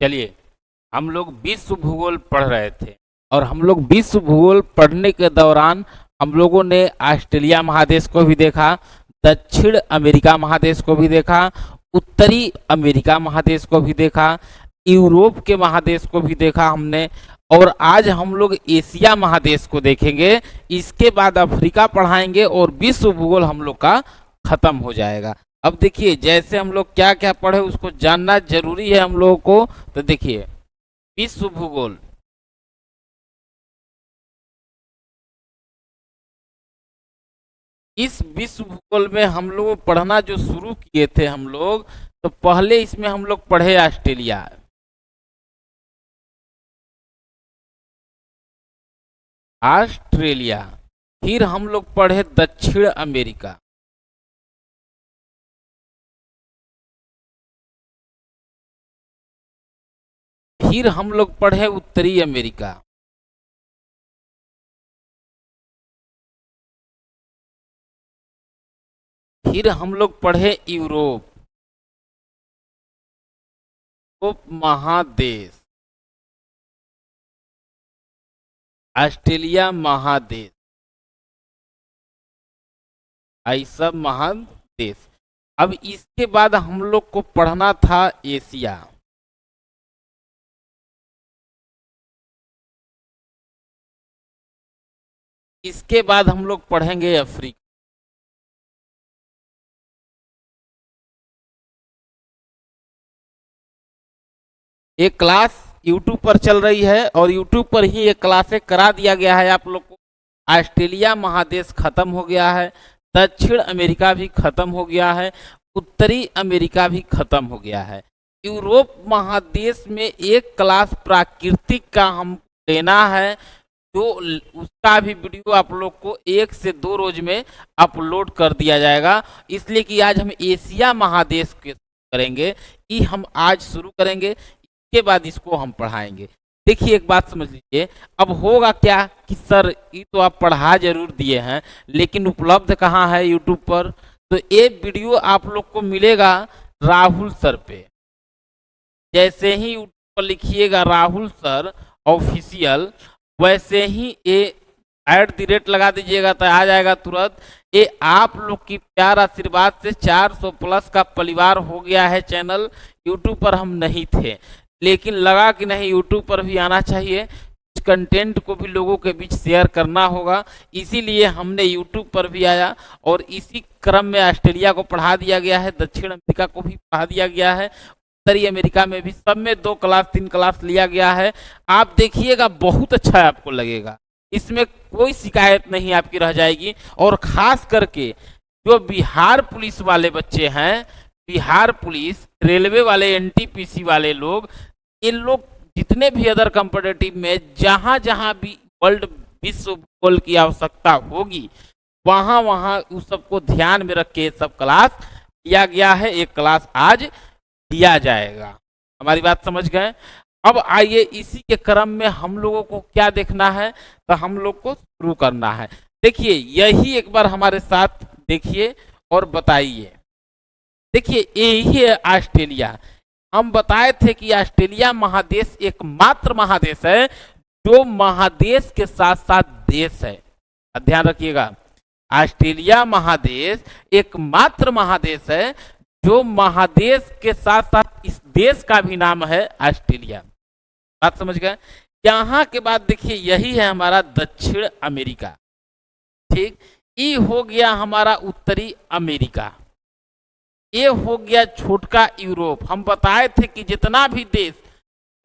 चलिए, हम लोग विश्व भूगोल पढ़ रहे थे और हम लोग विश्व भूगोल पढ़ने के दौरान हम लोगों ने ऑस्ट्रेलिया महादेश को भी देखा, दक्षिण अमेरिका महादेश को भी देखा, उत्तरी अमेरिका महादेश को भी देखा, यूरोप के महादेश को भी देखा हमने। और आज हम लोग एशिया महादेश को देखेंगे। इसके बाद अफ्रीका पढ़ाएंगे और विश्व भूगोल हम लोग का खत्म हो जाएगा। अब देखिए, जैसे हम लोग क्या क्या पढ़े उसको जानना जरूरी है हम लोगों को। तो देखिए, विश्व भूगोल, इस विश्व भूगोल में हम लोग पढ़ना जो शुरू किए थे हम लोग, तो पहले इसमें हम लोग पढ़े ऑस्ट्रेलिया, ऑस्ट्रेलिया, फिर हम लोग पढ़े दक्षिण अमेरिका, फिर हम लोग पढ़े उत्तरी अमेरिका, फिर हम लोग पढ़े यूरोप महादेश, ऑस्ट्रेलिया महादेश, आई सब महादेश। अब इसके बाद हम लोग को पढ़ना था एशिया, इसके बाद हम लोग पढ़ेंगे अफ्रीका, एक क्लास YouTube पर चल रही है और YouTube पर ही एक क्लासें करा दिया गया है आप लोग को। ऑस्ट्रेलिया महादेश खत्म हो गया है, दक्षिण अमेरिका भी खत्म हो गया है, उत्तरी अमेरिका भी खत्म हो गया है। यूरोप महादेश में एक क्लास प्राकृतिक का हम लेना है, जो उसका भी वीडियो आप लोग को 1 से 2 रोज में अपलोड कर दिया जाएगा। इसलिए कि आज हम एशिया महादेश के करेंगे, ये हम आज शुरू करेंगे, के बाद इसको हम पढ़ाएंगे। देखिए, एक बात समझ लीजिए, अब होगा क्या कि सर ये तो आप पढ़ा जरूर दिए हैं, लेकिन उपलब्ध कहाँ है यूट्यूब पर। तो ये वीडियो आप लोग को मिलेगा राहुल सर पे। जैसे ही यूट्यूब पर लिखिएगा राहुल सर ऑफिशियल, वैसे ही ये @ लगा दीजिएगा तो आ जाएगा तुरंत। ये आप लोग की प्यार आशीर्वाद से 400 प्लस का परिवार हो गया है चैनल। यूट्यूब पर हम नहीं थे, लेकिन लगा कि नहीं यूट्यूब पर भी आना चाहिए, कंटेंट को भी लोगों के बीच शेयर करना होगा, इसीलिए हमने यूट्यूब पर भी आया। और इसी क्रम में ऑस्ट्रेलिया को पढ़ा दिया गया है, दक्षिण अमेरिका को भी पढ़ा दिया गया है, उत्तरी अमेरिका में भी, सब में 2 क्लास 3 क्लास लिया गया है। आप देखिएगा, बहुत अच्छा है, आपको लगेगा, इसमें कोई शिकायत नहीं आपकी रह जाएगी। और खास करके जो बिहार पुलिस वाले बच्चे हैं, बिहार पुलिस, रेलवे वाले, NTPC वाले लोग, इन लोग जितने भी अदर कॉम्पिटिटिव में जहां जहां भी वर्ल्ड विश्व भूगोल की आवश्यकता होगी, वहां वहां उस सबको ध्यान में रख के सब क्लास लिया गया है। एक क्लास आज दिया जाएगा। हमारी बात समझ गए। अब आइए, इसी के क्रम में हम लोगों को क्या देखना है, तो हम लोग को शुरू करना है। देखिए, यही एक बार हमारे साथ देखिए और बताइए। देखिए, यही है ऑस्ट्रेलिया। हम बताए थे कि ऑस्ट्रेलिया महादेश एकमात्र महादेश है जो महादेश के साथ साथ देश है। ध्यान रखिएगा, ऑस्ट्रेलिया महादेश एकमात्र महादेश है जो महादेश के साथ साथ इस देश का भी नाम है ऑस्ट्रेलिया। बात समझ गए। यहाँ के बाद देखिए, यही है हमारा दक्षिण अमेरिका, ठीक। ये हो गया हमारा उत्तरी अमेरिका, ये हो गया छोटका यूरोप। हम बताए थे कि जितना भी देश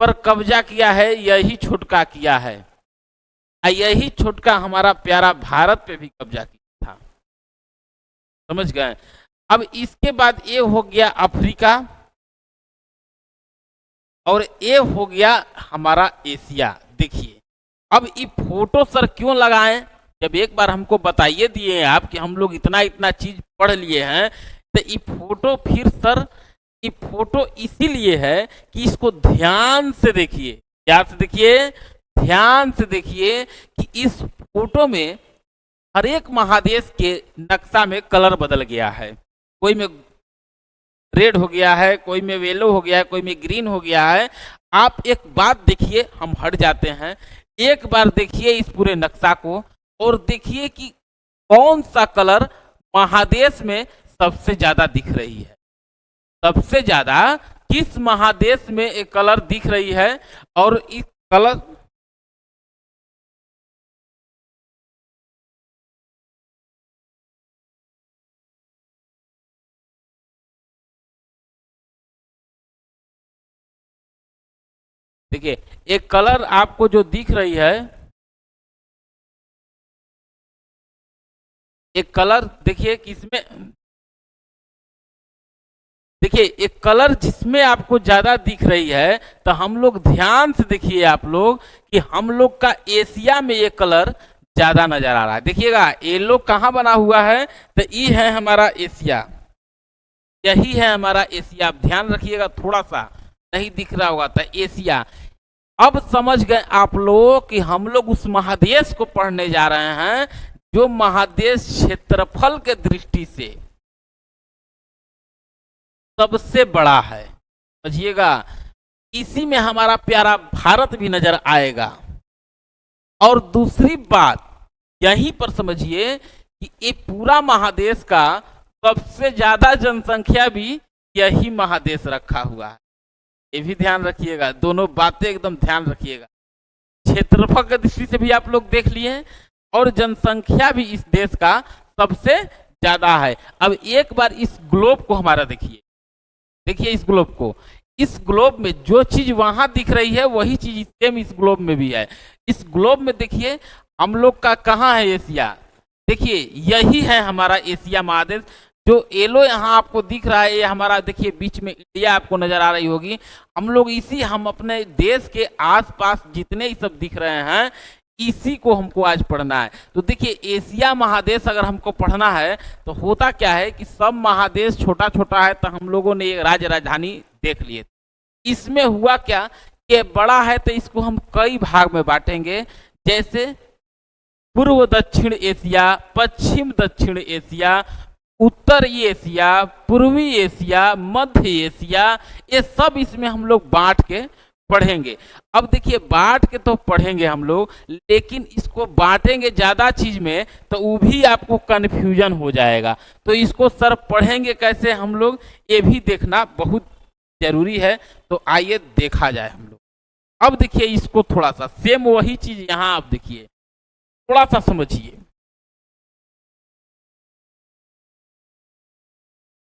पर कब्जा किया है, यही छोटका किया है, यही छोटका हमारा प्यारा भारत पे भी कब्जा किया था। समझ गए। अब इसके बाद ये हो गया अफ्रीका, और ये हो गया हमारा एशिया। देखिए, अब ये फोटो सर क्यों लगाएं, जब एक बार हमको बताइए दिए आप कि हम लोग इतना इतना चीज पढ़ लिए हैं, तो ये फोटो फिर सर, ये फोटो इसीलिए है कि इसको ध्यान से देखिए, ध्यान से देखिए, ध्यान से देखिए कि इस फोटो में हर एक महादेश के नक्शा में कलर बदल गया है। कोई में रेड हो गया है, कोई में येलो हो गया है, कोई में ग्रीन हो गया है। आप एक बात देखिए, हम हट जाते हैं, एक बार देखिए इस पूरे नक्शा को और देखिए कि कौन सा कलर महादेश में सबसे ज्यादा दिख रही है। सबसे ज्यादा किस महादेश में एक कलर दिख रही है और इस कलर देखिए एक कलर आपको जो दिख रही है, एक कलर देखिए किसमें, देखिए एक कलर जिसमें आपको ज्यादा दिख रही है, तो हम लोग ध्यान से देखिए आप लोग कि हम लोग का एशिया में ये कलर ज्यादा नजर आ रहा है। देखिएगा येलो कहाँ बना हुआ है, तो ये है हमारा एशिया, यही है हमारा एशिया। आप ध्यान रखिएगा, थोड़ा सा नहीं दिख रहा होगा तो एशिया। अब समझ गए आप लोग कि हम लोग उस महादेश को पढ़ने जा रहे हैं जो महादेश क्षेत्रफल के दृष्टि से सबसे बड़ा है। समझिएगा, इसी में हमारा प्यारा भारत भी नजर आएगा। और दूसरी बात यहीं पर समझिए कि ये पूरा महादेश का सबसे ज्यादा जनसंख्या भी यही महादेश रखा हुआ है। ये भी ध्यान रखिएगा, दोनों बातें एकदम ध्यान रखिएगा। क्षेत्रफल की दृष्टि से भी आप लोग देख लिए और जनसंख्या भी इस देश का सबसे ज्यादा है। अब एक बार इस ग्लोब को हमारा देखिए, देखिए इस ग्लोब को, इस ग्लोब में जो चीज वहां दिख रही है वही चीज सेम इस ग्लोब में भी है। इस ग्लोब में देखिए हम लोग का कहाँ है एशिया, देखिए यही है हमारा एशिया महादेश। जो येलो यहाँ आपको दिख रहा है ये हमारा, देखिए बीच में इंडिया आपको नजर आ रही होगी। हम लोग इसी, हम अपने देश के आसपास जितने ही सब दिख रहे हैं इसी को हमको आज पढ़ना है। तो देखिए एशिया महादेश अगर हमको पढ़ना है तो होता क्या है कि सब महादेश छोटा छोटा है, तो हम लोगों ने ये राज्य राजधानी देख लिए। इसमें हुआ क्या कि बड़ा है तो इसको हम कई भाग में बांटेंगे, जैसे पूर्व दक्षिण एशिया, पश्चिम दक्षिण एशिया, उत्तर एशिया, पूर्वी एशिया, मध्य एशिया, ये सब इसमें हम लोग बांट के पढ़ेंगे। अब देखिए बांट के तो पढ़ेंगे हम लोग, लेकिन इसको बांटेंगे ज्यादा चीज में तो वो भी आपको कंफ्यूजन हो जाएगा। तो इसको सर पढ़ेंगे कैसे हम लोग, ये भी देखना बहुत जरूरी है। तो आइए देखा जाए हम लोग। अब देखिए इसको थोड़ा सा सेम वही चीज यहाँ आप देखिए, थोड़ा सा समझिए।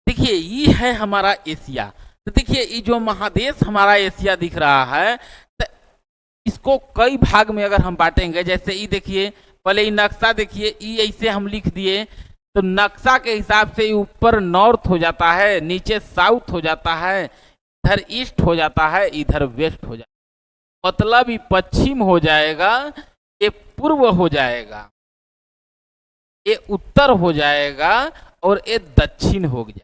देखिए ये है हमारा एशिया, तो देखिए ये जो महादेश हमारा एशिया दिख रहा है, तो इसको कई भाग में अगर हम बांटेंगे, जैसे ये देखिए पहले ये नक्शा देखिए, ये ऐसे हम लिख दिए तो नक्शा के हिसाब से ऊपर नॉर्थ हो जाता है, नीचे साउथ हो जाता है, इधर ईस्ट हो जाता है, इधर वेस्ट हो जाता है। मतलब ये पश्चिम हो जाएगा, ये पूर्व हो जाएगा, ये उत्तर हो जाएगा और ये दक्षिण हो गया।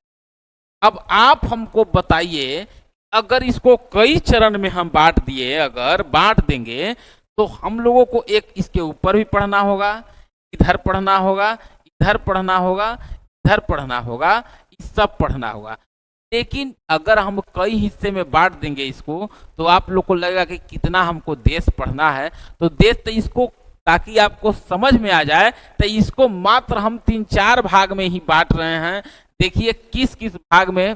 अब आप हमको बताइए, अगर इसको कई चरण में हम बांट दिए, अगर बांट देंगे तो हम लोगों को एक इसके ऊपर भी पढ़ना होगा, इधर पढ़ना होगा, इधर पढ़ना होगा, इधर पढ़ना होगा, ये सब पढ़ना होगा। लेकिन अगर हम कई हिस्से में बांट देंगे इसको, तो आप लोग को लगेगा कि कितना हमको देश पढ़ना है। तो देश तो इसको, ताकि आपको समझ में आ जाए, तो इसको मात्र हम 3-4 भाग में ही बांट रहे हैं। देखिए किस किस भाग में।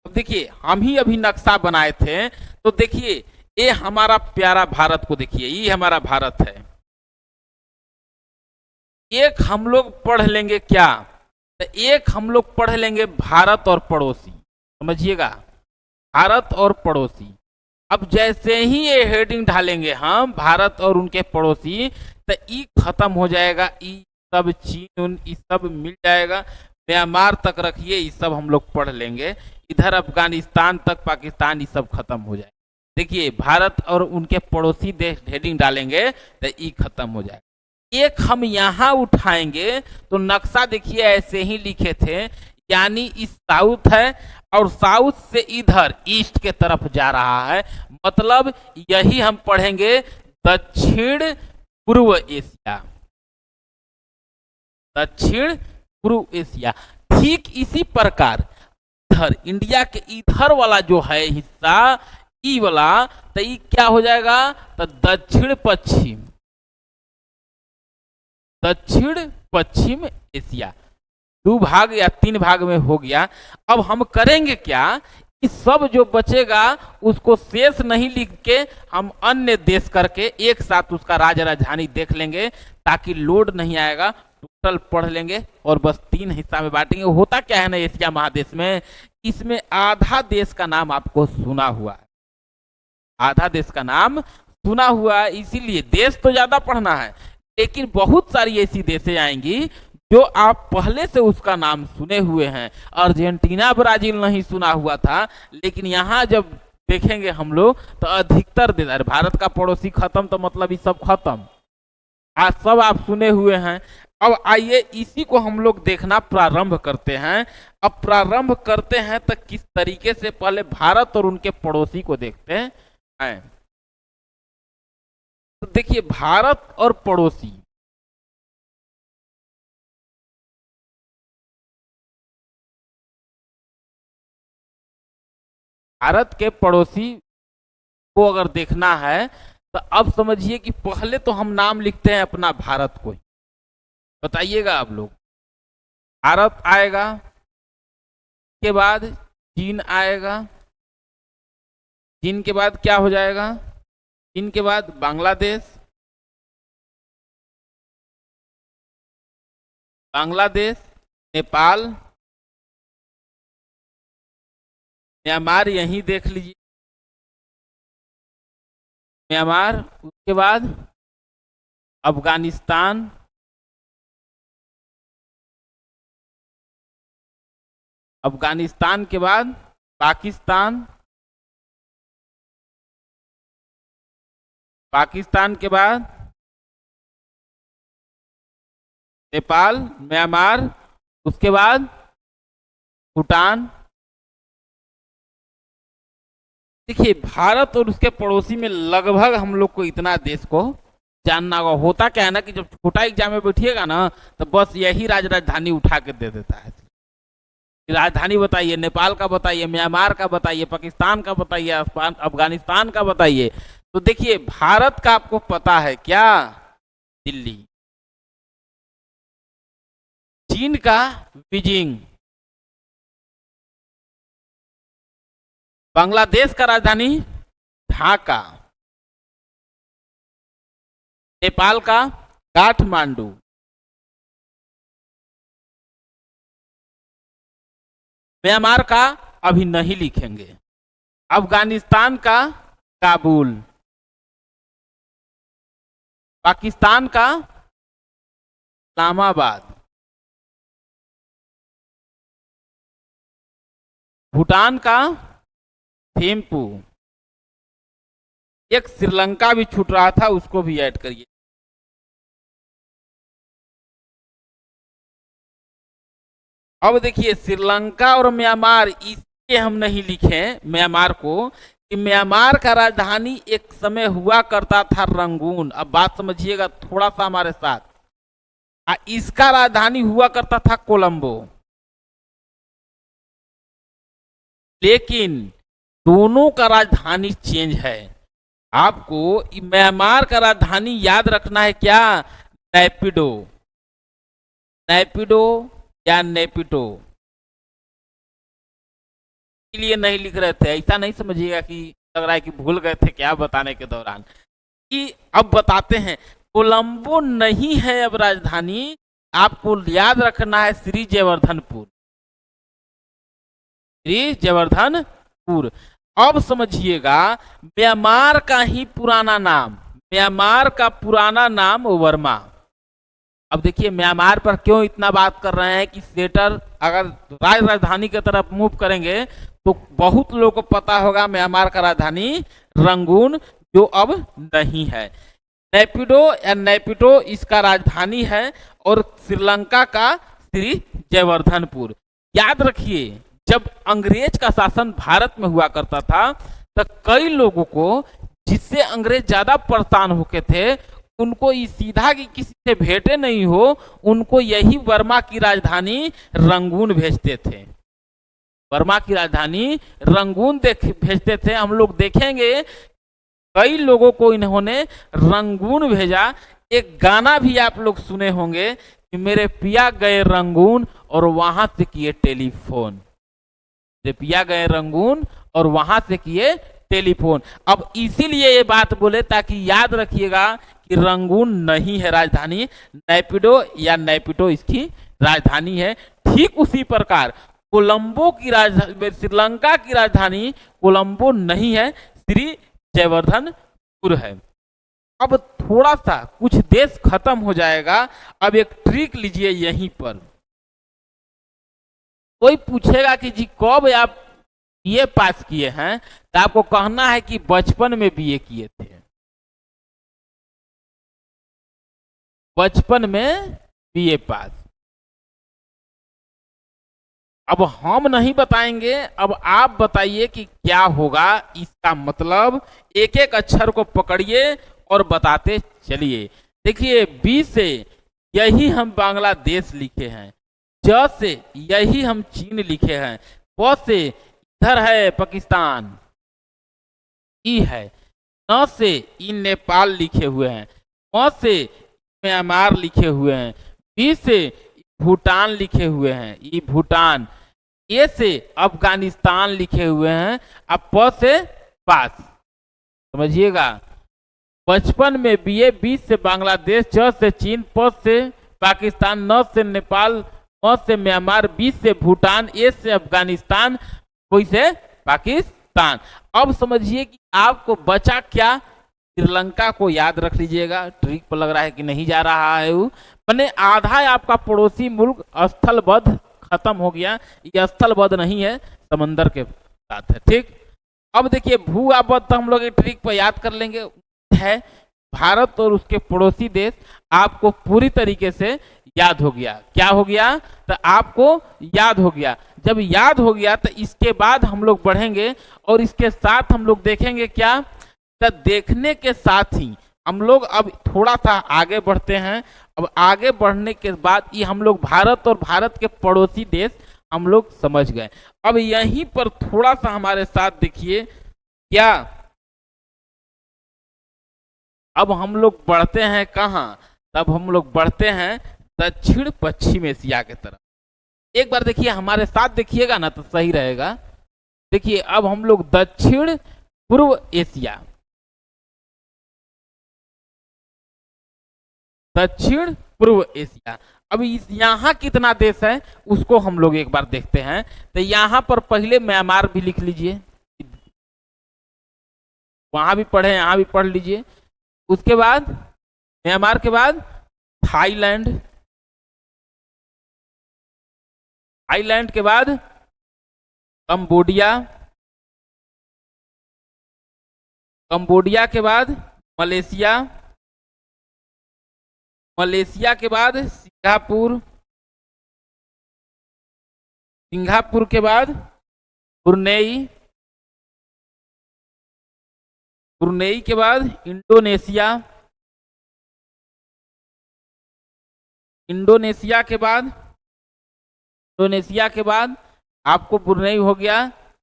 अब देखिए हम ही अभी नक्शा बनाए थे, तो देखिए ये हमारा प्यारा भारत को देखिए, ये हमारा भारत है। एक हम लोग पढ़ लेंगे क्या, तो एक हम लोग पढ़ लेंगे भारत और पड़ोसी। समझिएगा, भारत और पड़ोसी। अब जैसे ही ये हेडिंग डालेंगे हम भारत और उनके पड़ोसी, तो ई खत्म हो जाएगा, ई सब चीन ये सब मिल जाएगा, म्यांमार तक रखिए, ये सब हम लोग पढ़ लेंगे। इधर अफगानिस्तान तक, पाकिस्तान, ये सब खत्म हो जाएगा। देखिए भारत और उनके पड़ोसी देश हेडिंग डालेंगे तो ये खत्म हो जाएगा। एक हम यहाँ उठाएंगे तो नक्शा देखिए ऐसे ही लिखे थे, यानी इस साउथ है और साउथ से इधर ईस्ट के तरफ जा रहा है, मतलब यही हम पढ़ेंगे दक्षिण पूर्व एशिया, दक्षिण पूर्व एशिया। ठीक इसी प्रकार इधर इंडिया के इधर वाला जो है हिस्सा ई वाला, तो ई क्या हो जाएगा, तो दक्षिण पश्चिम, दक्षिण पश्चिम एशिया। 2 भाग या 3 भाग में हो गया। अब हम करेंगे क्या, कि सब जो बचेगा उसको शेष नहीं लिख के हम अन्य देश करके एक साथ उसका राजधानी देख लेंगे, ताकि लोड नहीं आएगा, टोटल पढ़ लेंगे और बस 3 हिस्सा में बांटेंगे। होता क्या है ना एशिया महादेश में, इसमें आधा देश का नाम आपको सुना हुआ है, आधा देश का नाम सुना हुआ है, इसीलिए देश तो ज्यादा पढ़ना है, लेकिन बहुत सारी ऐसी देशें आएंगी जो आप पहले से उसका नाम सुने हुए हैं। अर्जेंटीना ब्राजील नहीं सुना हुआ था, लेकिन यहाँ जब देखेंगे हम लोग तो अधिकतर देश, भारत का पड़ोसी खत्म तो मतलब ये सब खत्म, आज सब आप सुने हुए हैं। अब आइए इसी को हम लोग देखना प्रारंभ करते हैं। अब प्रारंभ करते हैं तो किस तरीके से, पहले भारत और उनके पड़ोसी को देखते हैं। तो देखिए भारत और पड़ोसी, भारत के पड़ोसी को अगर देखना है तो अब समझिए कि पहले तो हम नाम लिखते हैं अपना भारत को ही, बताइएगा आप लोग। भारत आएगा, के बाद चीन आएगा, चीन के बाद क्या हो जाएगा, चीन के बाद बांग्लादेश, बांग्लादेश, नेपाल, म्यांमार यहीं देख लीजिए, म्यांमार, उसके बाद अफगानिस्तान, अफगानिस्तान के बाद पाकिस्तान, पाकिस्तान के बाद नेपाल, म्यांमार, उसके बाद भूटान। देखिए भारत और उसके पड़ोसी में लगभग हम लोग को इतना देश को जानना होगा। होता क्या है ना कि जब छोटा एग्जाम में बैठिएगा ना तो बस यही राजधानी उठा के दे देता है, राजधानी बताइए, नेपाल का बताइए, म्यांमार का बताइए, पाकिस्तान का बताइए, अफगानिस्तान का बताइए। तो देखिए भारत का आपको पता है क्या, दिल्ली, चीन का बीजिंग, बांग्लादेश का राजधानी ढाका, नेपाल का काठमांडू, म्यांमार का अभी नहीं लिखेंगे, अफगानिस्तान का काबुल, पाकिस्तान का इस्लामाबाद, भूटान का थिम्पू, एक श्रीलंका भी छूट रहा था उसको भी ऐड करिए। अब देखिए श्रीलंका और म्यांमार इसलिए हम नहीं लिखे म्यांमार को कि म्यांमार का राजधानी एक समय हुआ करता था रंगून। अब बात समझिएगा थोड़ा सा हमारे साथ, इसका राजधानी हुआ करता था कोलंबो, लेकिन दोनों का राजधानी चेंज है। आपको म्यांमार का राजधानी याद रखना है क्या, नैपिडो, नैपिडो या नेपिडो, इसलिए नहीं लिख रहे थे, ऐसा नहीं समझिएगा कि लग रहा है कि भूल गए थे क्या बताने के दौरान। कि अब बताते हैं, कोलंबो नहीं है अब राजधानी, आपको याद रखना है श्री जयवर्धनपुर, श्री जयवर्धनपुर। अब समझिएगा म्यांमार का ही पुराना नाम, म्यांमार का पुराना नाम वर्मा। अब देखिए म्यांमार पर क्यों इतना बात कर रहे हैं कि सेटर अगर राजधानी की तरफ मूव करेंगे तो बहुत लोगों को पता होगा म्यांमार का राजधानी रंगून, जो अब नहीं है। नेपिडो या नेपिडो इसका राजधानी है और श्रीलंका का श्री जयवर्धनपुर। याद रखिए जब अंग्रेज का शासन भारत में हुआ करता था तो कई लोगों को जिससे अंग्रेज ज्यादा परेशान होके थे, उनको सीधा कि किसी से भेंटे नहीं हो, उनको यही वर्मा की राजधानी रंगून भेजते थे। बर्मा की राजधानी रंगून भेजते थे। हम लोग देखेंगे कई लोगों को इन्होंने रंगून भेजा। एक गाना भी आप लोग सुने होंगे कि मेरे पिया गए रंगून और वहां से किए टेलीफोन। मेरे पिया गए रंगून और वहां से किए टेलीफोन। अब इसीलिए ये बात बोले ताकि याद रखिएगा कि रंगून नहीं है राजधानी, नैपिडो या नैपिडो इसकी राजधानी है। ठीक उसी प्रकार कोलंबो की राजधानी, श्रीलंका की राजधानी कोलंबो नहीं है, श्री जयवर्धनपुर है। अब थोड़ा सा कुछ देश खत्म हो जाएगा। अब एक ट्रिक लीजिए यहीं पर। कोई पूछेगा कि जी कब आप बीए पास किए हैं, तो आपको कहना है कि बचपन में बीए किए थे। बचपन में बीए पास। अब हम नहीं बताएंगे, अब आप बताइए कि क्या होगा इसका मतलब। एक एक अक्षर को पकड़िए और बताते चलिए। देखिए, बी से यही हम बांग्लादेश लिखे हैं, ज से यही हम चीन लिखे हैं, प से इधर है पाकिस्तान, ई है, न से ई नेपाल लिखे हुए हैं, म से म्यांमार लिखे हुए हैं, बी से भूटान लिखे हुए हैं, ई भूटान, ए से अफगानिस्तान लिखे हुए हैं, अब प से पास। समझिएगा, बचपन में बीए, बी से बांग्लादेश, च से चीन, प से पाकिस्तान, न से नेपाल, म से म्यांमार, बी से भूटान, ए से अफगानिस्तान, कोई से पाकिस्तान। अब समझिए कि आपको बचा क्या, श्रीलंका को याद रख लीजिएगा। ट्रिक पर लग रहा है कि नहीं जा रहा है वो, मैंने आधा आपका पड़ोसी मुल्क स्थलबद्ध खत्म हो गया। ये स्थलबद्ध नहीं है, समंदर के साथ है। ठीक, अब देखिए भू आबद्ध तो हम लोग एक ट्रिक पर याद कर लेंगे, है भारत और उसके पड़ोसी देश। आपको पूरी तरीके से याद हो गया। क्या हो गया, तो आपको याद हो गया। जब याद हो गया तो इसके बाद हम लोग बढ़ेंगे और इसके साथ हम लोग देखेंगे क्या, तो देखने के साथ ही हम लोग अब थोड़ा सा आगे बढ़ते हैं। अब आगे बढ़ने के बाद ये हम लोग भारत और भारत के पड़ोसी देश हम लोग समझ गए। अब यहीं पर थोड़ा सा हमारे साथ देखिए क्या, अब हम लोग बढ़ते हैं कहाँ, तब हम लोग बढ़ते हैं दक्षिण पश्चिम एशिया के तरफ। एक बार देखिए हमारे साथ देखिएगा ना तो सही रहेगा। देखिए अब हम लोग दक्षिण पूर्व एशिया, दक्षिण पूर्व एशिया। अब यहाँ कितना देश है उसको हम लोग एक बार देखते हैं। तो यहाँ पर पहले म्यांमार भी लिख लीजिए, वहां भी पढ़े, यहाँ भी पढ़ लीजिए। उसके बाद म्यांमार के बाद थाईलैंड, थाईलैंड के बाद कंबोडिया, कंबोडिया के बाद मलेशिया, मलेशिया के बाद सिंगापुर, सिंगापुर के बाद ब्रुनेई, ब्रुनेई के बाद इंडोनेशिया, इंडोनेशिया के बाद, इंडोनेशिया के बाद आपको ब्रुनेई हो गया।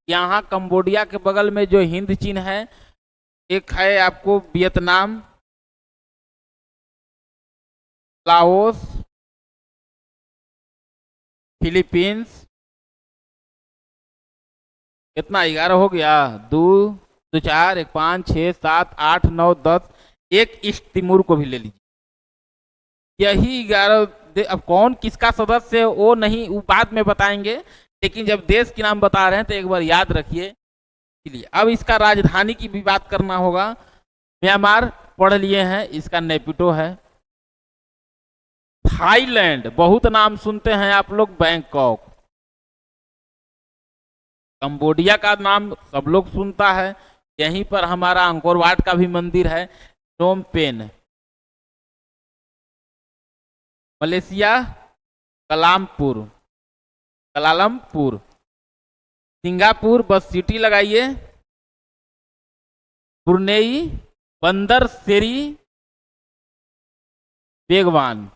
यहाँ कंबोडिया के बगल में जो हिंद चीन है, एक है आपको वियतनाम, लाओस, फिलीपींस, कितना 11 हो गया, 2 2 4 1 5 6 7 8 9 10, एक ईस्ट तिमूर को भी ले लीजिए। यही 11। अब कौन किसका सदस्य है वो नहीं, वो बाद में बताएंगे, लेकिन जब देश के नाम बता रहे हैं तो एक बार याद रखिए। इसलिए अब इसका राजधानी की भी बात करना होगा। म्यांमार पढ़ लिए हैं, इसका नेपिटो है। थाईलैंड बहुत नाम सुनते हैं आप लोग, बैंकॉक। कंबोडिया का नाम सब लोग सुनता है, यहीं पर हमारा अंकोर वाट का भी मंदिर है, Phnom Penh. Malaysia Kalampur, कलालमपुर। Singapore bus city लगाइए। ब्रुनेई बंदर सेरी बेगवान।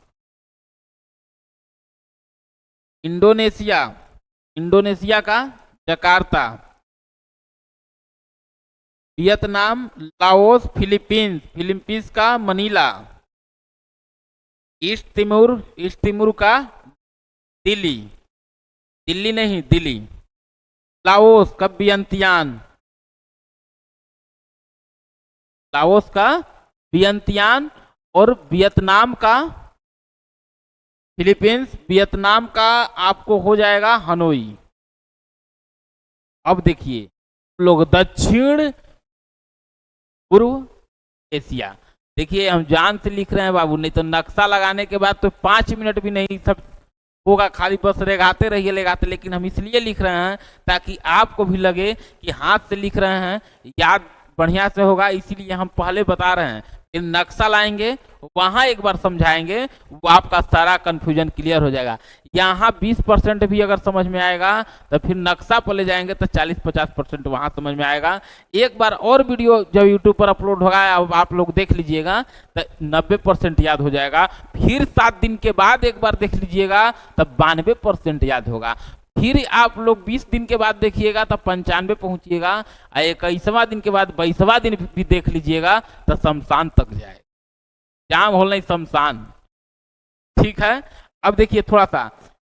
इंडोनेशिया, इंडोनेशिया का Jakarta, Vietnam, Laos, Philippines, Philippines का मनीला, ईस्ट तिमोर का दिल्ली, दिल्ली नहीं दिल्ली, लाओस का वियंतियान, लाओस का वियंतियान, और वियतनाम का, फिलीपींस, वियतनाम का आपको हो जाएगा हनोई। अब देखिए लोग दक्षिण पूर्व एशिया, देखिए हम जान से लिख रहे हैं बाबू, नहीं तो नक्शा लगाने के बाद तो 5 मिनट भी नहीं सब होगा, खाली बस रेगाते रहिए लेगाते, लेकिन हम इसलिए लिख रहे हैं ताकि आपको भी लगे कि हाथ से लिख रहे हैं, याद बढ़िया से होगा, इसीलिए हम पहले बता रहे हैं। फिर नक्शा लाएंगे वहां एक बार समझाएंगे, वो आपका सारा कंफ्यूजन क्लियर हो जाएगा। यहाँ 20% भी अगर समझ में आएगा तो फिर नक्शा पर ले जाएंगे तो 40-50% वहां समझ में आएगा। एक बार और वीडियो जब यूट्यूब पर अपलोड होगा आप लोग देख लीजिएगा तो 90% याद हो जाएगा। फिर 7 दिन के बाद एक बार देख लीजिएगा तब 92% याद होगा। फिर आप लोग 20 दिन के बाद देखिएगा तब 95 पहुंचिएगा, और 21वां दिन के बाद 22वां दिन भी देख लीजिएगा तो शमशान तक जाए, जाम होल नहीं शमशान। ठीक है, अब देखिए थोड़ा सा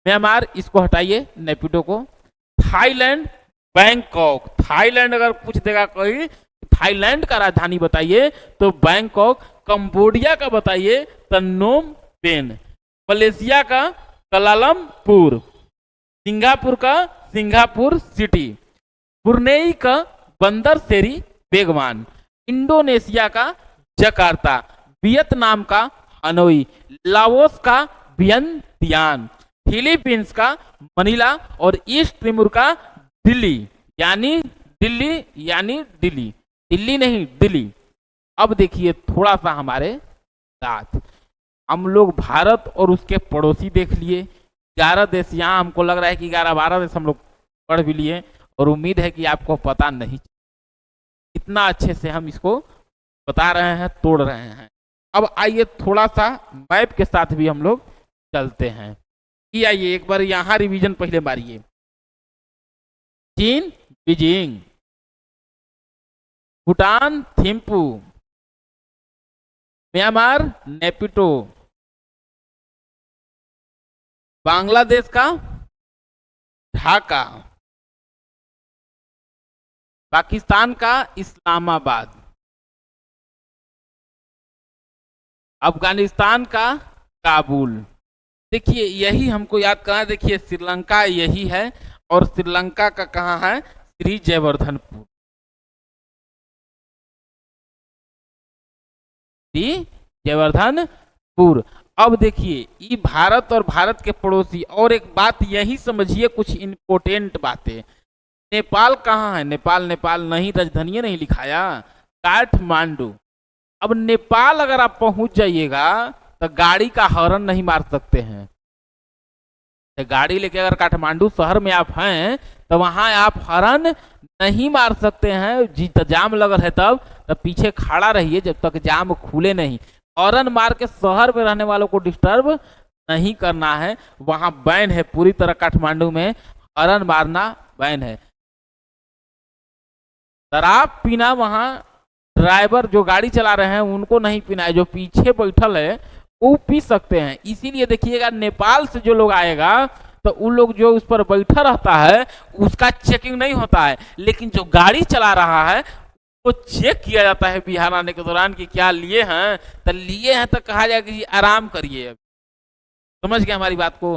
म्यांमार, इसको हटाइए नेपिडो को, थाईलैंड, बैंकॉक, थाईलैंड अगर पूछ देगा कोई थाईलैंड का राजधानी बताइए तो बैंकॉक, कंबोडिया का बताइए तो नोम पेन, मलेशिया का कलालमपुर, सिंगापुर का सिंगापुर सिटी, ब्रुनेई का बंदर सेरी बेगवान, इंडोनेशिया का जकार्ता, वियतनाम का हनोई, लाओस का वियंतियान, फिलीपींस का मनीला, और ईस्ट तिमोर का दिल्ली, यानी दिल्ली, दिल्ली नहीं दिल्ली। अब देखिए थोड़ा सा हमारे साथ हम लोग भारत और उसके पड़ोसी देख लिए, 11 देश, यहाँ हमको लग रहा है कि 11-12 देश हम लोग पढ़ भी लिए, और उम्मीद है कि आपको पता नहीं, इतना अच्छे से हम इसको बता रहे हैं, तोड़ रहे हैं। अब आइए थोड़ा सा मैप के साथ भी हम लोग चलते हैं। कि आइए एक बार यहाँ रिवीजन पहले मारिए, चीन बीजिंग, भूटान थिम्पू, म्यांमार नेपिटो, बांग्लादेश का ढाका, पाकिस्तान का इस्लामाबाद, अफगानिस्तान का काबुल। देखिए यही हमको याद करना, देखिए श्रीलंका यही है, और श्रीलंका का कहाँ है, श्री जयवर्धनपुर, श्री जयवर्धनपुर। अब देखिए ये भारत और भारत के पड़ोसी, और एक बात यही समझिए, कुछ इंपोर्टेंट बातें, नेपाल कहाँ है, नेपाल नहीं, राजधानी नहीं लिखाया, काठमांडू। अब नेपाल अगर आप पहुंच जाइएगा तो गाड़ी का हॉर्न नहीं मार सकते हैं, तो गाड़ी लेके अगर काठमांडू शहर में आप हैं तो वहां आप हॉर्न नहीं मार सकते हैं, जी जाम लगा है तब पीछे खड़ा रहिए जब तक जाम खुले नहीं, हॉर्न मार के शहर में रहने वालों को डिस्टर्ब नहीं करना है। वहां बैन है पूरी तरह, काठमांडू में हॉर्न मारना बैन है। शराब पीना वहां ड्राइवर जो गाड़ी चला रहे हैं उनको नहीं पीना है, जो पीछे बैठल है वो पी सकते हैं। इसीलिए देखिएगा नेपाल से जो लोग आएगा तो उन लोग जो उस पर बैठा रहता है उसका चेकिंग नहीं होता है, लेकिन जो गाड़ी चला रहा है वो चेक किया जाता है बिहार आने के दौरान कि क्या लिए हैं, तो लिए हैं तो कहा जाएगा कि आराम करिए। समझ गए हमारी बात को,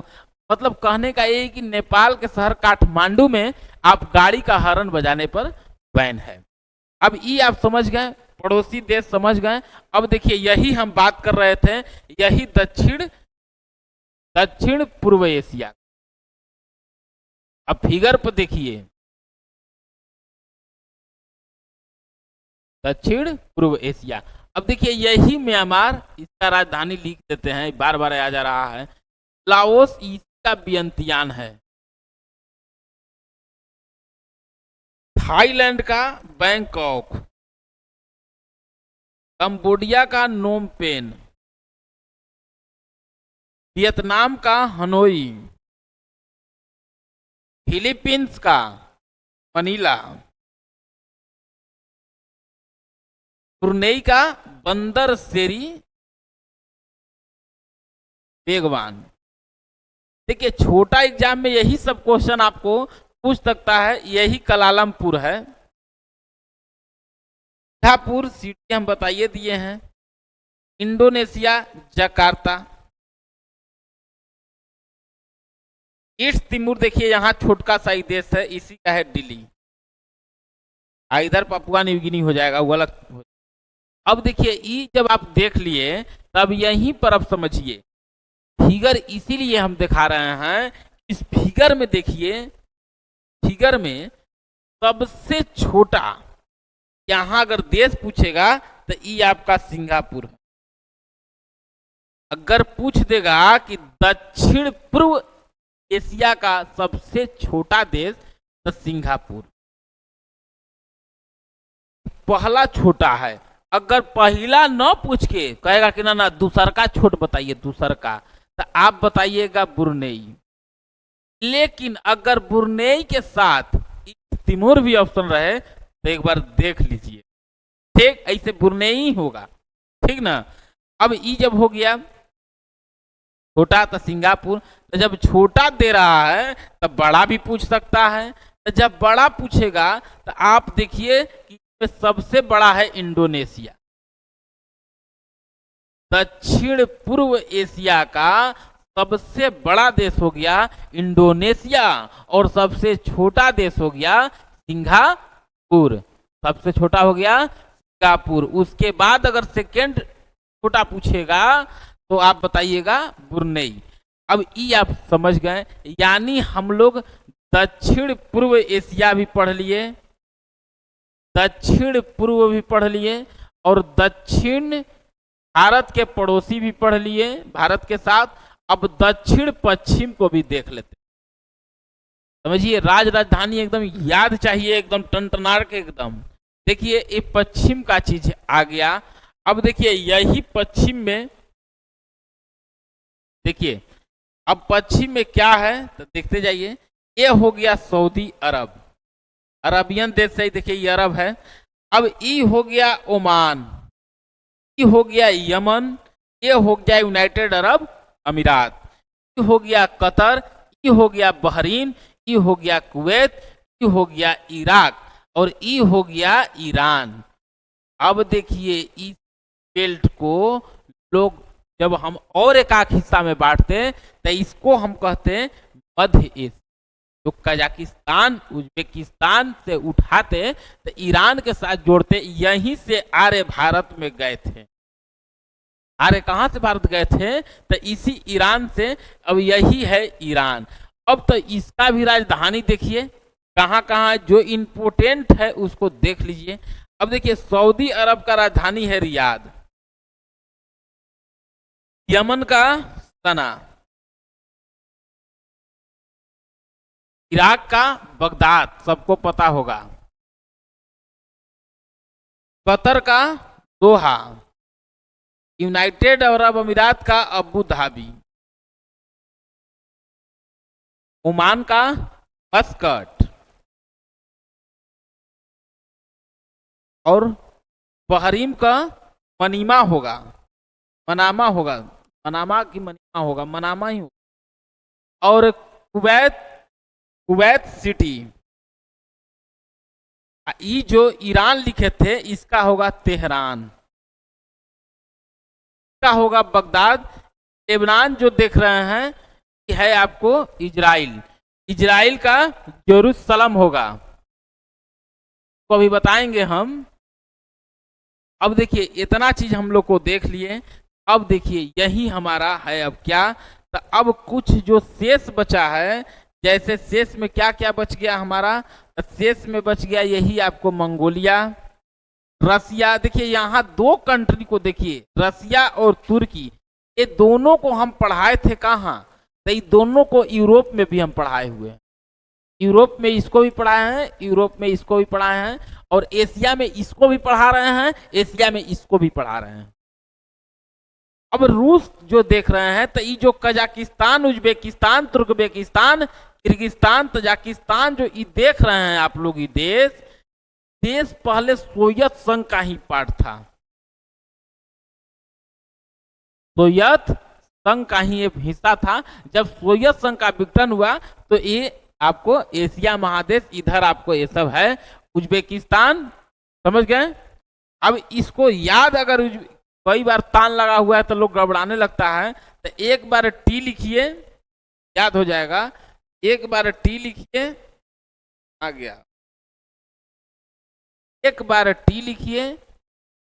मतलब कहने का ये कि नेपाल के शहर काठमांडू में आप गाड़ी का हॉर्न बजाने पर बैन है। अब ये आप समझ गए, पड़ोसी देश समझ गए। अब देखिए यही हम बात कर रहे थे, यही दक्षिण पूर्व एशिया। अब फिगर पर देखिए, दक्षिण पूर्व एशिया। अब देखिए यही म्यांमार, इसका राजधानी लिख देते हैं, बार बार आ जा रहा है, लाओस इसका वियंतियान है, थाईलैंड का बैंकॉक, कंबोडिया का नोम पेन, वियतनाम का हनोई, फिलीपींस का मनीला। ब्रुनेई का बंदर शेरी बेगवान। देखिए छोटा एग्जाम में यही सब क्वेश्चन आपको पूछ सकता है। यही कलालमपुर है। सिंगापुर सिटी हम बताइए दिए हैं। Indonesia Jakarta. ईस्ट तिमूर देखिए यहाँ छोटका सा ही देश है, इसी का है दिल्ली। इधर पपुआ न्यू गिनी हो जाएगा, वो अलग। अब देखिए ई जब आप देख लिए तब यहीं पर अब समझिए फिगर, इसीलिए हम दिखा रहे हैं। इस फिगर में देखिए, फिगर में सबसे छोटा यहां अगर देश पूछेगा तो ये आपका सिंगापुर है। अगर पूछ देगा कि दक्षिण पूर्व एशिया का सबसे छोटा देश तो सिंगापुर पहला छोटा है। अगर पहला न पूछ के कहेगा कि ना ना दूसर का छोट बताइए, दूसर का, तो आप बताइएगा ब्रुनेई। लेकिन अगर ब्रुनेई के साथ तिमूर भी ऑप्शन रहे तो एक बार देख लीजिए, ठीक ऐसे ब्रुनेई होगा, ठीक ना। अब ई जब हो गया छोटा तो सिंगापुर, तो जब छोटा दे रहा है तो बड़ा भी पूछ सकता है। तो जब बड़ा पूछेगा तो आप देखिए कि सबसे बड़ा है इंडोनेशिया। दक्षिण पूर्व एशिया का सबसे बड़ा देश हो गया इंडोनेशिया और सबसे छोटा देश हो गया सिंगापुर। सबसे छोटा हो गया सिंगापुर। उसके बाद अगर सेकेंड छोटा पूछेगा तो आप बताइएगा ब्रुनेई। अब ई आप समझ गए, यानी हम लोग दक्षिण पूर्व एशिया भी पढ़ लिए, दक्षिण पूर्व भी पढ़ लिए और दक्षिण भारत के पड़ोसी भी पढ़ लिए भारत के साथ। अब दक्षिण पश्चिम को भी देख लेते, समझिए। राजधानी एकदम याद चाहिए, एकदम टनटनार के एकदम। देखिए ये पश्चिम का चीज आ गया। अब देखिए यही पश्चिम में, देखिए अब पश्चिम में क्या है तो देखते जाइए। ये हो गया सऊदी अरब, अरबियन देश से, देखिए ये अरब है। अब ई हो गया ओमान, ये हो गया यमन, ये हो गया यूनाइटेड अरब अमीरात, ये हो गया कतर, ये हो गया बहरीन, ये हो गया कुवैत, ये हो गया इराक और ये हो गया ईरान। अब देखिए इस बेल्ट को लोग जब हम और एक आख हिस्सा में बांटते तो इसको हम कहते हैं मध्य एशिया। तो कजाकिस्तान उज्बेकिस्तान से उठाते तो ईरान के साथ जोड़ते, यहीं से आर्य भारत में गए थे। आर्य कहां से भारत गए थे तो इसी ईरान से। अब यही है ईरान। अब तो इसका भी राजधानी देखिए कहां कहां, जो इंपोर्टेंट है उसको देख लीजिए। अब देखिए सऊदी अरब का राजधानी है रियाद, यमन का सना, इराक का बगदाद, सबको पता होगा, कतर का दोहा, यूनाइटेड अरब अमीरात का अबू धाबी, ओमान का मस्कट और बहरीन का मनीमा होगा, मनामा होगा, मनामा की मनीमा होगा, मनामा ही होगा। और कुवैत सिटी, ये जो ईरान लिखे थे इसका होगा तेहरान, इसका होगा बगदाद। लेबनान जो देख रहे हैं ये है आपको इजराइल, इजराइल का जेरूसलम होगा, को अभी बताएंगे हम। अब देखिए इतना चीज हम लोग को देख लिए। अब देखिए यही हमारा है अब क्या, तो अब कुछ जो शेष बचा है, जैसे शेष में क्या क्या बच गया हमारा, शेष में बच गया यही आपको मंगोलिया, रसिया। देखिए यहाँ दो कंट्री को देखिए, रसिया और तुर्की, ये दोनों को हम पढ़ाए थे कहाँ, तो ये दोनों को यूरोप में भी हम पढ़ाए हुए हैं। यूरोप में इसको भी पढ़ाए हैं, यूरोप में इसको भी पढ़ाए हैं और एशिया में इसको भी पढ़ा रहे हैं, एशिया में इसको भी पढ़ा रहे हैं। अब रूस जो देख रहे हैं तो ये जो Kazakhstan, Uzbekistan, Turkmenistan Kyrgyzstan, Tajikistan जो ये देख रहे हैं आप लोग, ये देश पहले सोवियत संघ का ही पार्ट था। सोवियत संघ का ही एक हिस्सा था। जब सोवियत संघ का विघटन हुआ तो ये आपको एशिया महादेश, इधर आपको ये सब है उज्बेकिस्तान, समझ गए। अब इसको याद, अगर कई बार तान लगा हुआ है तो लोग गड़बड़ाने लगता है, तो एक बार टी लिखिए, याद हो जाएगा। एक बार टी लिखिए, आ गया। एक बार टी लिखिए,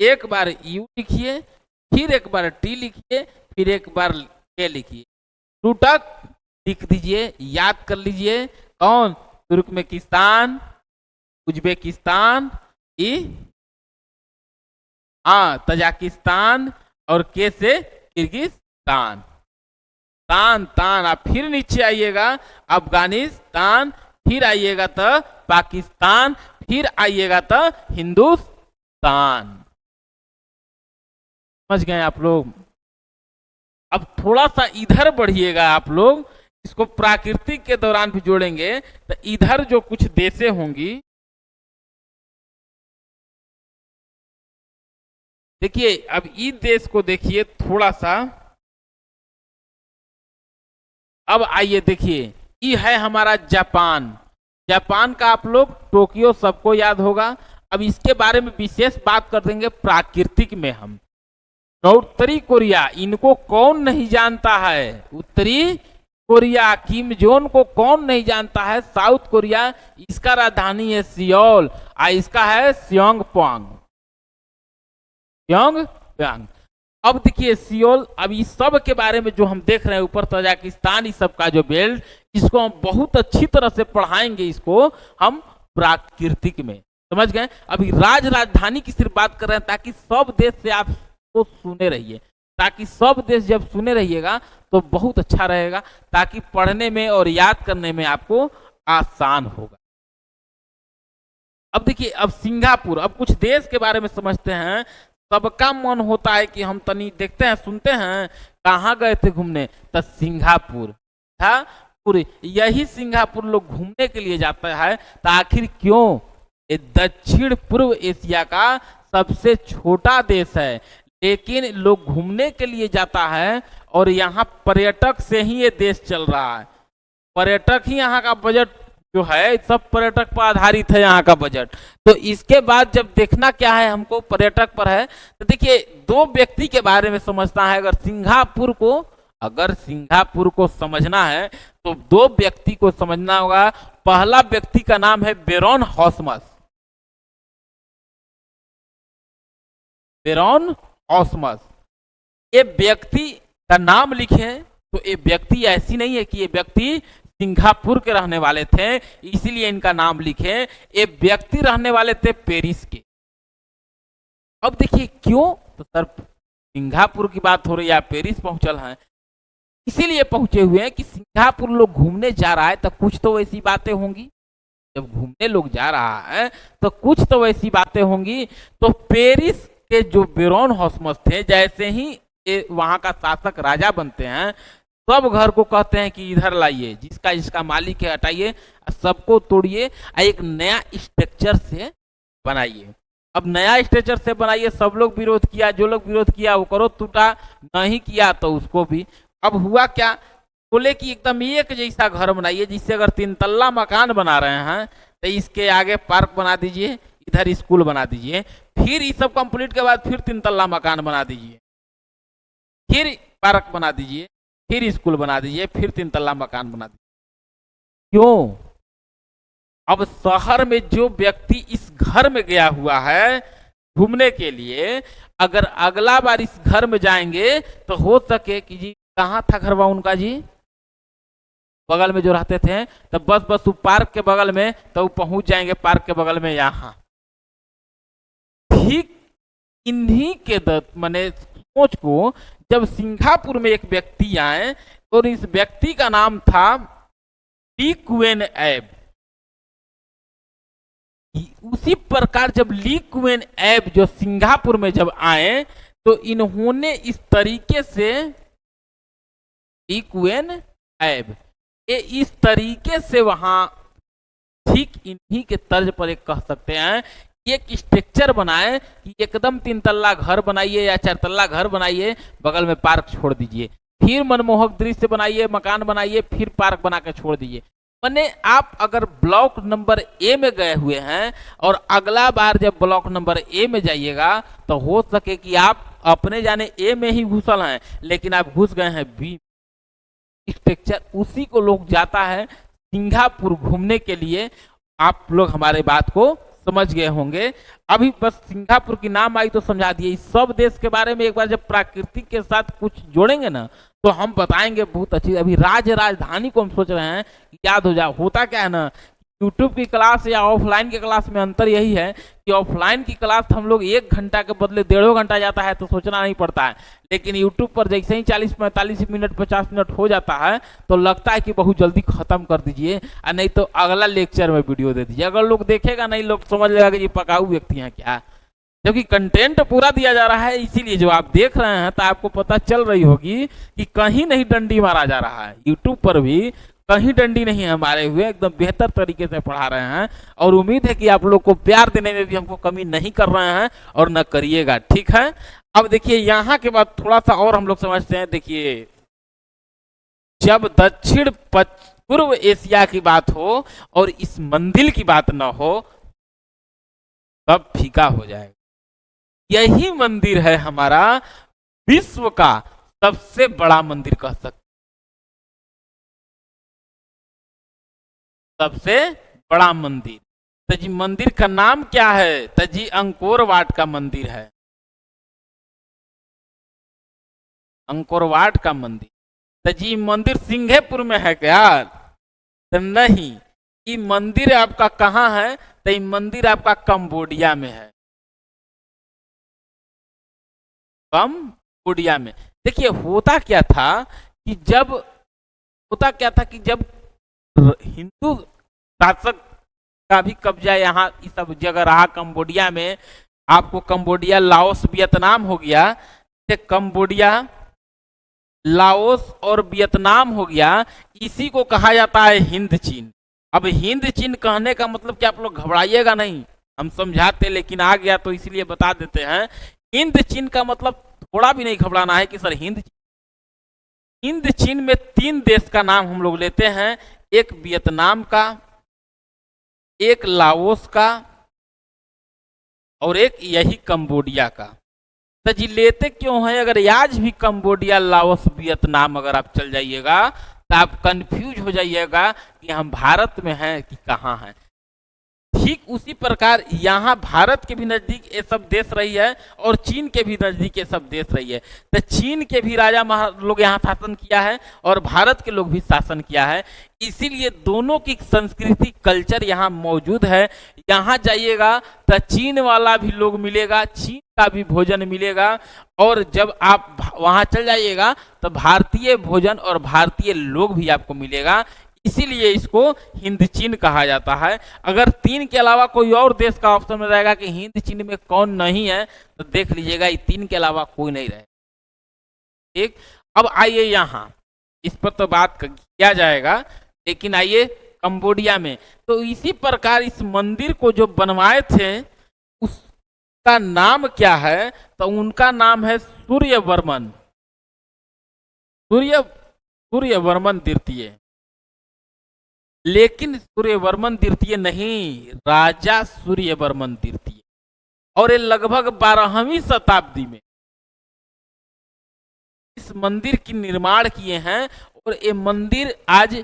एक बार यू लिखिए, फिर एक बार टी लिखिए, फिर एक बार के लिखिए। टूटक लिख दीजिए, याद कर लीजिए। कौन? तुर्कमेनिस्तान, उज्बेकिस्तान, तजाकिस्तान, और के से किर्गिस्तान। तान तान। आप फिर नीचे आइएगा, अफगानिस्तान, फिर आइएगा तो पाकिस्तान, फिर आइएगा तो हिंदुस्तान। समझ गए आप लोग। अब थोड़ा सा इधर बढ़िएगा आप लोग, इसको प्राकृतिक के दौरान भी जोड़ेंगे तो इधर जो कुछ देशें होंगी, देखिए अब इस देश को देखिए थोड़ा सा। अब आइए देखिए, ये है हमारा जापान। जापान का आप लोग टोक्यो सबको याद होगा। अब इसके बारे में विशेष बात कर देंगे प्राकृतिक में हम। उत्तरी कोरिया, इनको कौन नहीं जानता है? उत्तरी कोरिया, किम जोन को कौन नहीं जानता है? साउथ कोरिया, इसका राजधानी है सियोल, इसका है सियोंगपॉन्ग। सियोंगपॉन्ग। अब देखिए सियोल, अब इस सब के बारे में जो हम देख रहे हैं ऊपर, तजाकिस्तान, इस सब का जो बेल्ट, इसको हम बहुत अच्छी तरह से पढ़ाएंगे, इसको हम प्राकृतिक में, समझ गए। अभी राजधानी की सिर्फ बात कर रहे हैं ताकि सब देश से आप तो सुने रहिए, ताकि सब देश जब सुने रहिएगा तो बहुत अच्छा रहेगा, ताकि पढ़ने में और याद करने में आपको आसान होगा। अब देखिए, अब सिंगापुर, अब कुछ देश के बारे में समझते हैं। सबका मन होता है कि हम तनी देखते हैं, सुनते हैं, कहाँ गए थे घूमने, तो सिंगापुर था। पूरे यही सिंगापुर लोग घूमने के लिए जाता है। तो आखिर क्यों? ये दक्षिण पूर्व एशिया का सबसे छोटा देश है, लेकिन लोग घूमने के लिए जाता है, और यहाँ पर्यटक से ही ये देश चल रहा है। पर्यटक ही यहाँ का बजट जो है, सब पर्यटक पर आधारित है यहाँ का बजट। तो इसके बाद जब देखना क्या है हमको, पर्यटक पर है, तो देखिए दो व्यक्ति के बारे में समझना है। अगर सिंगापुर को समझना है तो दो व्यक्ति को समझना होगा। पहला व्यक्ति का नाम है बेरोन हॉस्मस। बेरोन हॉस्मस, ये व्यक्ति का नाम लिखे तो ये व्यक्ति ऐसी नहीं है कि ये व्यक्ति सिंगापुर के रहने वाले थे इसीलिए इनका नाम लिखे। ये व्यक्ति रहने वाले थे पेरिस के। अब देखिए क्यों, तो सर सिंगापुर की बात हो रही है, पेरिस पहुंचल है, इसीलिए पहुंचे हुए हैं कि सिंगापुर लोग घूमने जा रहा है तो कुछ तो वैसी बातें होंगी। जब घूमने लोग जा रहा है तो कुछ तो वैसी बातें होंगी। तो पेरिस के जो बेरोन हॉस्मस थे, जैसे ही वहां का शासक राजा बनते हैं, सब घर को कहते हैं कि इधर लाइए, जिसका जिसका मालिक है हटाइए, सबको तोड़िए, एक नया स्ट्रक्चर से बनाइए। अब नया स्ट्रक्चर से बनाइए, सब लोग विरोध किया, जो लोग विरोध किया वो करो टूटा, नहीं किया तो उसको भी। अब हुआ क्या, बोले कि एकदम एक जैसा घर बनाइए, जिससे अगर 3 तल्ला मकान बना रहे हैं तो इसके आगे पार्क बना दीजिए, इधर स्कूल बना दीजिए, फिर ये सब कंप्लीट के बाद फिर 3 तल्ला मकान बना दीजिए, फिर पार्क बना दीजिए, फिर स्कूल बना दीजिए, फिर 3 तल्ला मकान बना दीजिए। क्यों? अब शहर में जो व्यक्ति इस घर में गया हुआ है घूमने के लिए, अगर अगला बार इस घर में जाएंगे तो हो सके कि जी कहाँ था घरवा उनका, जी बगल में जो रहते थे, तो बस वो पार्क के बगल में, तो पहुंच जाएंगे पार्क के बगल में यहाँ। ठीक इन्हीं के माने सोच को जब सिंगापुर में एक व्यक्ति आए और इस व्यक्ति का नाम था ली कुएन एब। उसी प्रकार जब ली कुएन एब जो सिंगापुर में जब आए तो इन्होंने इस तरीके से ली कुएन एब ये इस तरीके से वहां ठीक इन्हीं के तर्ज पर एक कह सकते हैं कि एक स्ट्रक्चर बनाए कि एकदम 3 तल्ला घर बनाइए या 4 तल्ला घर बनाइए, बगल में पार्क छोड़ दीजिए, फिर मनमोहक दृश्य बनाइए, मकान बनाइए, फिर पार्क बना के छोड़ दीजिए। मैंने आप अगर ब्लॉक नंबर ए में गए हुए हैं और अगला बार जब ब्लॉक नंबर ए में जाइएगा तो हो सके कि आप अपने जाने ए में ही घुसल हैं, लेकिन आप घुस गए हैं बी। स्ट्रक्चर उसी को लोग जाता है सिंगापुर घूमने के लिए। आप लोग हमारे बात को समझ गए होंगे। अभी बस सिंगापुर की नाम आई तो समझा दिए। इस सब देश के बारे में एक बार जब प्राकृतिक के साथ कुछ जोड़ेंगे ना तो हम बताएंगे बहुत अच्छी। अभी राजधानी को हम सोच रहे हैं कि याद हो जाए। होता क्या है ना, यूट्यूब की क्लास या ऑफलाइन की क्लास में अंतर यही है कि ऑफलाइन की क्लास हम लोग 1 घंटा के बदले 1.5 घंटा जाता है तो सोचना नहीं पड़ता है, लेकिन यूट्यूब पर जैसे ही 40-45 मिनट 50 मिनट हो जाता है तो लगता है कि बहुत जल्दी खत्म कर दीजिए, और नहीं तो अगला लेक्चर में वीडियो दे दीजिए। अगर लोग देखेगा नहीं, लोग समझ लेगा कि ये पकाऊ व्यक्ति हैं क्या, जबकि कंटेंट पूरा दिया जा रहा है। इसीलिए जो आप देख रहे हैं तो आपको पता चल रही होगी कि कहीं नहीं डंडी मारा जा रहा है। यूट्यूब पर भी कहीं डंडी नहीं है मारे हुए, एकदम बेहतर तरीके से पढ़ा रहे हैं। और उम्मीद है कि आप लोग को प्यार देने में भी हमको कमी नहीं कर रहे हैं और न करिएगा, ठीक है। अब देखिए यहाँ के बाद थोड़ा सा और हम लोग समझते हैं। देखिए, जब दक्षिण पूर्व एशिया की बात हो और इस मंदिर की बात न हो तब फीका हो जाएगा। यही मंदिर है हमारा विश्व का सबसे बड़ा मंदिर कह सकते, सबसे बड़ा मंदिर। तो जी मंदिर का नाम क्या है? तो जी अंकोर वाट का मंदिर है, अंकोर वाट का मंदिर। तो जी मंदिर सिंगापुर में है क्या? तो नहीं, ये मंदिर आपका कहाँ है? तो ये मंदिर आपका कंबोडिया में है, कंबोडिया में। देखिए होता क्या था कि जब हिंदू शासक का भी कब्जा यहाँ इस सब जगह रहा कंबोडिया में। आपको कंबोडिया, लाओस, वियतनाम हो गया। कंबोडिया, लाओस और वियतनाम हो गया, इसी को कहा जाता है हिंद चीन। अब हिंद चीन कहने का मतलब कि आप लोग घबराइएगा नहीं, हम समझाते लेकिन आ गया तो इसलिए बता देते हैं। हिंद चीन का मतलब थोड़ा भी नहीं घबराना है कि सर हिंद चीन में 3 देश का नाम हम लोग लेते हैं, एक वियतनाम का, एक लाओस का और एक यही कंबोडिया का। तो जी लेते क्यों है? अगर आज भी कंबोडिया, लाओस, वियतनाम अगर आप चल जाइएगा तो आप कंफ्यूज हो जाइएगा कि हम भारत में हैं कि कहाँ हैं। ठीक उसी प्रकार यहाँ भारत के भी नजदीक ये सब देश रही है और चीन के भी नजदीक ये सब देश रही है। तो चीन के भी राजा लोग यहाँ शासन किया है और भारत के लोग भी शासन किया है, इसीलिए दोनों की संस्कृति, कल्चर यहाँ मौजूद है। यहाँ जाइएगा तो चीन वाला भी लोग मिलेगा, चीन का भी भोजन मिलेगा, और जब आप वहाँ चल जाइएगा तो भारतीय भोजन और भारतीय लोग भी आपको मिलेगा। इसीलिए इसको हिंद चीन कहा जाता है। अगर 3 के अलावा कोई और देश का ऑप्शन में रहेगा कि हिंद चीन में कौन नहीं है तो देख लीजिएगा ये 3 के अलावा कोई नहीं रहे, ठीक। अब आइए यहाँ, इस पर तो बात किया जाएगा, लेकिन आइए कंबोडिया में। तो इसी प्रकार इस मंदिर को जो बनवाए थे उसका नाम क्या है? तो उनका नाम है सूर्यवर्मन, सूर्यवर्मन द्वितीय। लेकिन सूर्यवर्मन द्वितीय नहीं, राजा सूर्यवर्मन द्वितीय, और ये लगभग 12वीं शताब्दी में इस मंदिर की निर्माण किए हैं। और ये मंदिर आज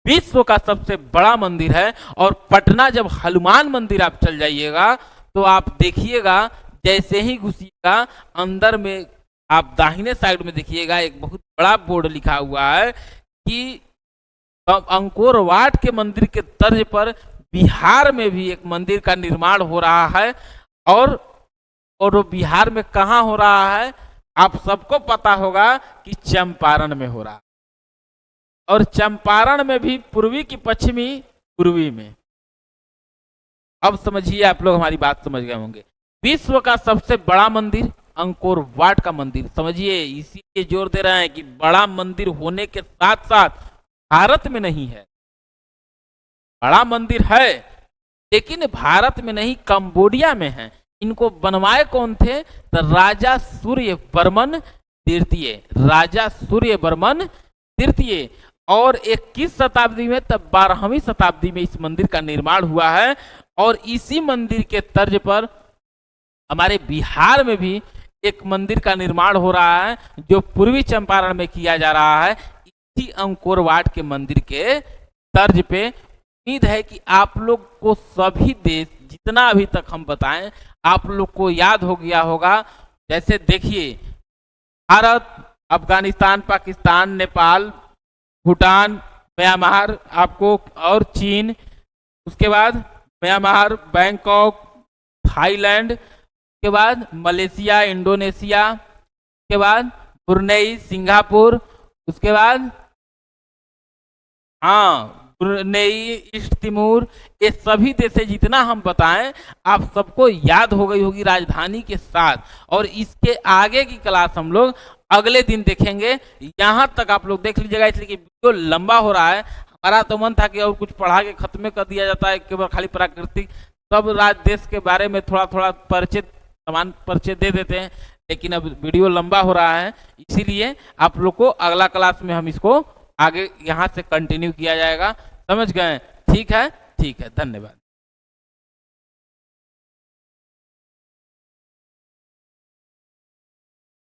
विश्व का सबसे बड़ा मंदिर है। और पटना जब हनुमान मंदिर आप चल जाइएगा तो आप देखिएगा, जैसे ही घुसिएगा अंदर में आप दाहिने साइड में देखिएगा एक बहुत बड़ा बोर्ड लिखा हुआ है कि अंकोर वाट के मंदिर के तर्ज पर बिहार में भी एक मंदिर का निर्माण हो रहा है। और वो बिहार में कहाँ हो रहा है? आप सबको पता होगा कि चंपारण में हो रहा है, और चंपारण में भी पूर्वी की पश्चिमी, पूर्वी में। अब समझिए, आप लोग हमारी बात समझ गए होंगे। विश्व का सबसे बड़ा मंदिर अंकोर वाट का मंदिर, समझिए इसीलिए जोर दे रहे हैं कि बड़ा मंदिर होने के साथ साथ भारत में नहीं है। बड़ा मंदिर है लेकिन भारत में नहीं, कंबोडिया में है। इनको बनवाए कौन थे? तो राजा सूर्यवर्मन तृतीय, राजा सूर्यवर्मन तृतीय। और 21 शताब्दी में, तब 12वीं शताब्दी में इस मंदिर का निर्माण हुआ है। और इसी मंदिर के तर्ज पर हमारे बिहार में भी एक मंदिर का निर्माण हो रहा है, जो पूर्वी चंपारण में किया जा रहा है, इसी अंकोर वाट के मंदिर के तर्ज पे। उम्मीद है कि आप लोग को सभी देश जितना अभी तक हम बताएं आप लोग को याद हो गया होगा। जैसे देखिए, भारत, अफगानिस्तान, पाकिस्तान, नेपाल, भूटान, म्यांमार आपको, और चीन, उसके बाद म्यांमार, बैंकॉक, थाईलैंड, उसके बाद मलेशिया, इंडोनेशिया, उसके बाद ब्रुनेई, सिंगापुर, उसके बाद ब्रुनेई, ईस्ट तिमोर, ये सभी देश जितना हम बताएं आप सबको याद हो गई होगी राजधानी के साथ। और इसके आगे की क्लास हम लोग अगले दिन देखेंगे। यहाँ तक आप लोग देख लीजिएगा, इसलिए कि वीडियो लंबा हो रहा है। हमारा तो मन था कि और कुछ पढ़ा के खत्म कर दिया जाता है, केवल खाली प्राकृतिक सब राज्य देश के बारे में थोड़ा थोड़ा परिचय दे देते हैं, लेकिन अब वीडियो लंबा हो रहा है, इसीलिए आप लोग को अगला क्लास में हम इसको आगे यहाँ से कंटिन्यू किया जाएगा। समझ गए? ठीक है, धन्यवाद।